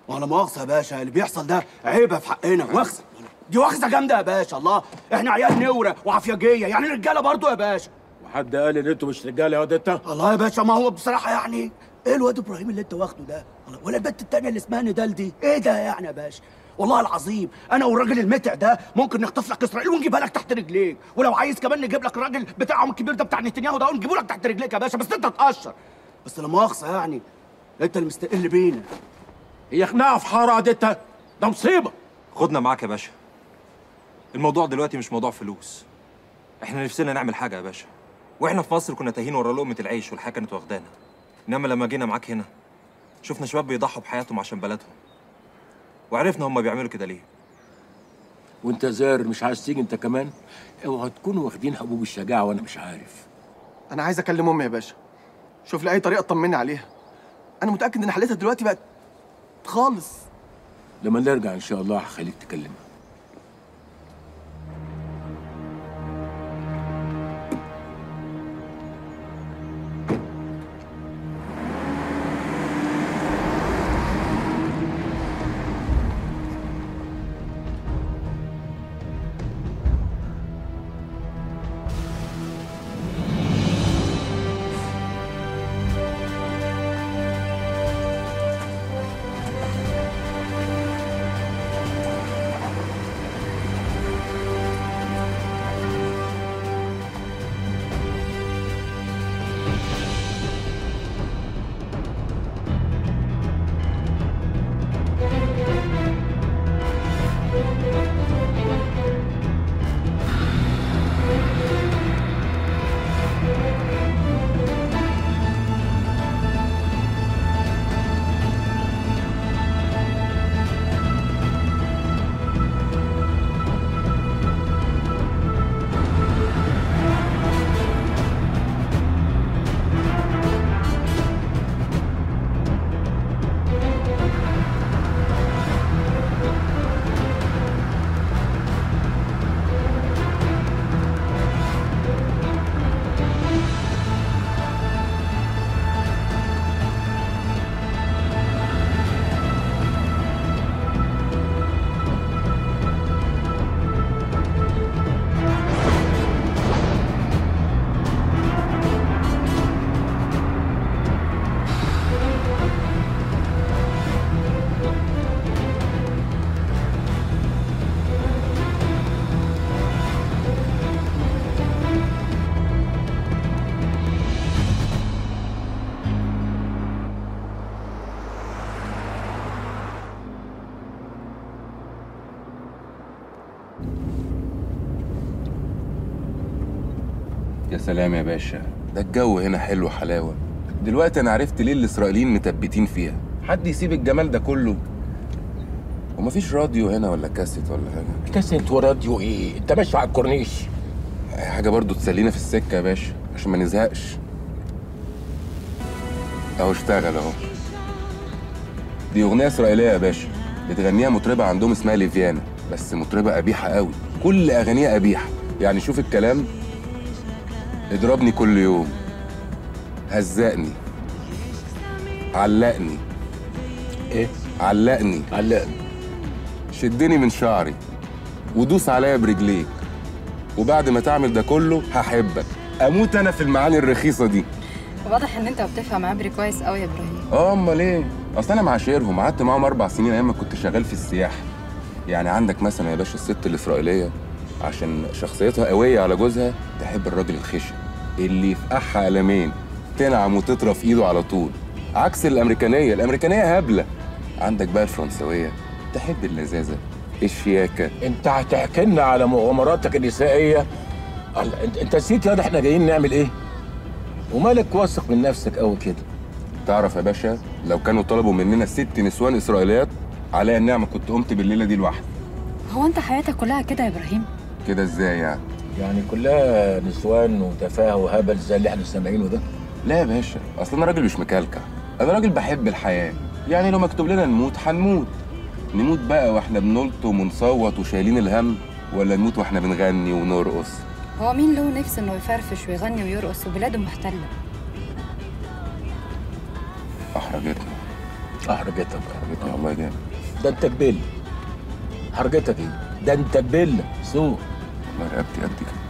ولا مؤاخذة يا باشا، اللي بيحصل ده عيبة في حقنا، مؤاخذة. دي واخذة جامدة يا باشا. الله، احنا عيال نورة وعفياجية، يعني رجالة برضو يا باشا. وحد قال ان انتوا مش رجاله يا واد انت؟ الله يا باشا، ما هو بصراحة يعني ايه الواد ابراهيم اللي انت واخده ده؟ ولا البنت التانية اللي اسمها ندال دي، ايه ده يعني يا باشا؟ والله العظيم انا والراجل المتع ده ممكن نخطف لك اسرائيل ونجيبها لك تحت رجليك، ولو عايز كمان نجيب لك الراجل بتاعهم الكبير ده بتاع نتنياهو ده ونجيبه لك تحت رجليك يا باشا، بس انت تقشر. بس لا مؤاخذة يعني انت اللي مستقل بينا. هي خناقه في حاره يا انت؟ ده مصيبه. خدنا معاك يا باشا. الموضوع دلوقتي مش موضوع فلوس. احنا نفسنا نعمل حاجه يا باشا، واحنا في مصر كنا تاهين ورا لقمه العيش والحياه كانت واخدانا. انما لما جينا معاك هنا شفنا شباب بيضحوا بحياتهم عشان بلدهم، وعرفنا هم بيعملوا كده ليه. وانت زار مش عايز تيجي انت كمان؟ اوعوا تكونوا واخدين حبوب الشجاعه وانا مش عارف. انا عايز اكلم امي يا باشا، شوف لي اي طريقه تطمني عليها. انا متاكد ان حالتها دلوقتي بقت خالص. لما نرجع ان شاء الله هخليك تكلمها. يا سلام يا باشا، ده الجو هنا حلو حلاوة. دلوقتي أنا عرفت ليه الإسرائيليين متبتين فيها. حد يسيب الجمال ده كله؟ ومفيش راديو هنا ولا كاسيت ولا حاجة؟ كاسيت وراديو إيه؟ أنت ماشي على الكورنيش. أي حاجة برضو تسلينا في السكة يا باشا عشان ما نزهقش. أهو اشتغل أهو. دي أغنية إسرائيلية يا باشا، بتغنيها مطربة عندهم اسمها ليفيانا، بس مطربة قبيحة قوي، كل أغانيها قبيحة. يعني شوف الكلام: اضربني كل يوم، هزقني، علقني. ايه؟ علقني. شدني من شعري ودوس عليا برجليك، وبعد ما تعمل ده كله هحبك. اموت انا في المعاني الرخيصه دي. واضح ان انت بتفهم عبري كويس قوي يا ابراهيم. امال ايه؟ اصل انا معاشرهم، قعدت معاهم 4 سنين ايام ما كنت شغال في السياحه. يعني عندك مثلا يا باشا الست الاسرائيليه عشان شخصيتها قويه على جوزها تحب الراجل الخشن اللي يفقعها قلمين، تنعم وتطرف ايده على طول، عكس الامريكانيه هبله. عندك بقى الفرنسويه تحب اللذاذه، الشياكه. انت هتحكي لنا على مغامراتك النسائيه؟ انت نسيت يا ده احنا جايين نعمل ايه؟ ومالك واثق من نفسك قوي كده؟ تعرف يا باشا لو كانوا طلبوا مننا 6 نسوان اسرائيليات عليا النعمه كنت قمت بالليله دي لوحدي. هو انت حياتك كلها كده يا ابراهيم؟ كده ازاي يعني؟ يعني كلها نسوان وتفاهه وهبل زي اللي احنا سامعينه ده؟ لا يا باشا، اصل انا راجل مش مكلكع، انا راجل بحب الحياه. يعني لو مكتوب لنا نموت هنموت. نموت بقى واحنا بنلطم ونصوت وشايلين الهم، ولا نموت واحنا بنغني ونرقص؟ هو مين له نفس انه يفرفش ويغني ويرقص وبلاده محتله؟ احرجتنا. حرجتك والله جامد. ده انت بيل. حرجتك ايه؟ ده انت بيل سوق. والله رقبتي قد كده.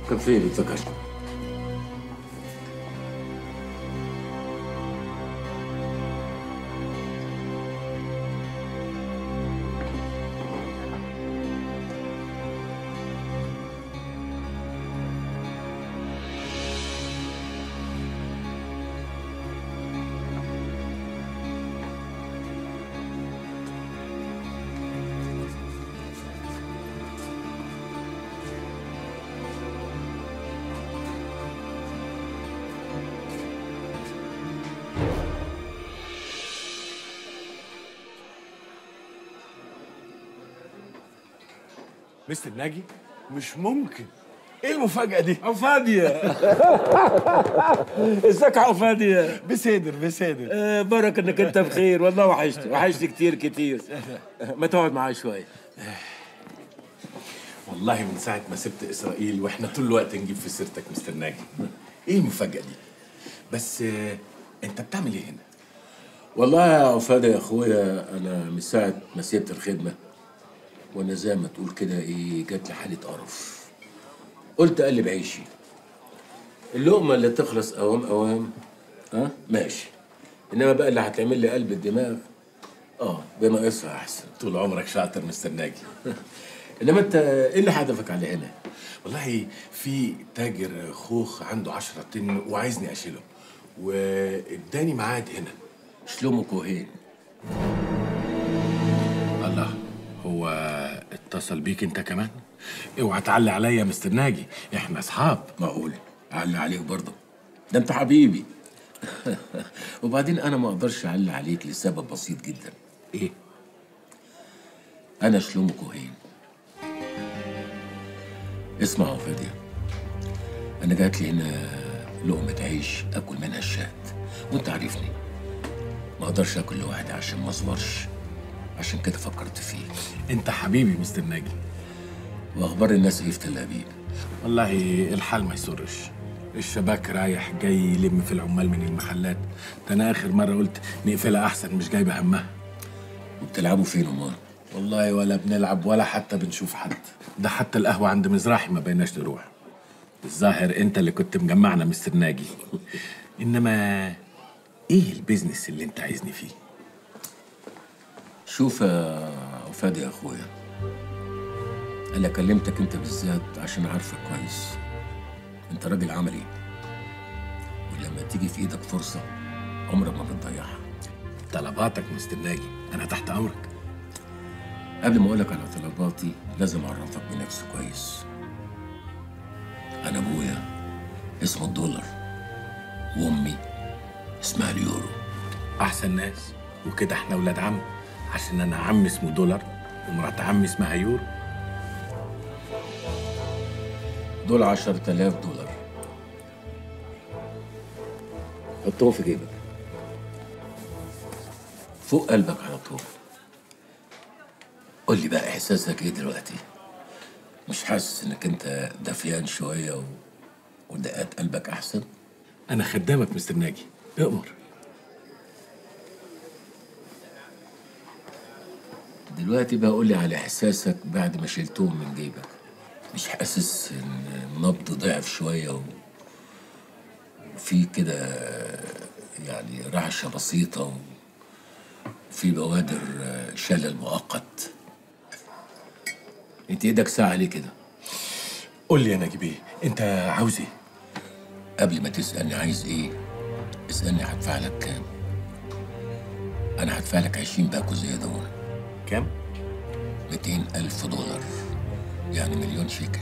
كان فين الذكر؟ مستر ناجي؟ مش ممكن. ايه المفاجأة دي؟ عفادية. ازيك يا عفادية؟ بسادر. بركة انك انت بخير، والله وحشت كتير. ما تقعد معايا شوية. والله من ساعة ما سبت إسرائيل واحنا طول الوقت نجيب في سيرتك مستر ناجي. ايه المفاجأة دي؟ بس انت بتعمل ايه هنا؟ والله يا عفادة يا اخويا، انا من ساعة ما سبت الخدمة وانا زي ما تقول كده ايه، جات لي حالة قرف. قلت اقلب عيشي، اللقمة اللي تخلص اوام ماشي، انما بقى اللي هتعمل لي قلب الدماغ بناقصها احسن. طول عمرك شاطر مستر ناجي. انما انت ايه اللي هدفك على هنا؟ والله في تاجر خوخ عنده 10 طن وعايزني اشيله، واداني ميعاد هنا. شلومو كوهين. الله، هو اتصل بيك انت كمان؟ اوعى تعلي عليا يا مستر ناجي، احنا اصحاب. معقول اعلي عليك برضه؟ ده انت حبيبي. وبعدين انا ما اقدرش اعلي عليك لسبب بسيط جدا. ايه؟ انا شلومو كوهين. اسمع يا فادية، انا جات لي هنا لقمة عيش اكل منها الشهد، وانت عارفني ما اقدرش اكل لوحدي عشان ما اصبرش، عشان كده فكرت فيك. انت حبيبي مستر ناجي. واخبار الناس ايه في تل ابيب؟ والله الحال ما يسرش، الشباك رايح جاي يلم في العمال من المحلات. ده انا اخر مره قلت نقفلها احسن، مش جايبه همها. وبتلعبوا فين امال؟ والله ولا بنلعب ولا حتى بنشوف حد. ده حتى القهوه عند مزراحي ما بيناش نروح. الظاهر انت اللي كنت مجمعنا مستر ناجي. انما ايه البيزنس اللي انت عايزني فيه؟ شوف يا فادي يا اخويا، انا كلمتك انت بالذات عشان عارفك كويس. انت راجل عملي، ولما لما تيجي في ايدك فرصه عمرك ما بتضيعها. طلباتك مستر ناجي، انا تحت امرك. قبل ما اقولك على طلباتي لازم اعرفك بنفسي كويس. انا ابويا اسمه الدولار وامي اسمها اليورو. احسن ناس، وكده احنا ولاد عم، عشان انا عمي اسمه دولار ومرات عمي اسمها يورو. دول 10,000 دولار، حطهم في جيبك فوق قلبك على طول. قول لي بقى احساسك ايه دلوقتي؟ مش حاسس انك انت دفيان شويه ودقات قلبك احسن؟ انا خدامك مستر ناجي، اؤمر. دلوقتي بقى قول لي على احساسك بعد ما شلتهم من جيبك. مش حاسس ان النبض ضعف شويه وفي كده يعني رعشه بسيطه وفي بوادر شلل مؤقت؟ انت ايدك ساعه ليه كده؟ قول لي يا ناجي بيه، انت عاوز ايه؟ قبل ما تسالني عايز ايه اسالني هدفع لك كام. انا هدفع لك 20 باكو زياده. كام؟ 200,000 دولار، يعني 1,000,000 شيكل.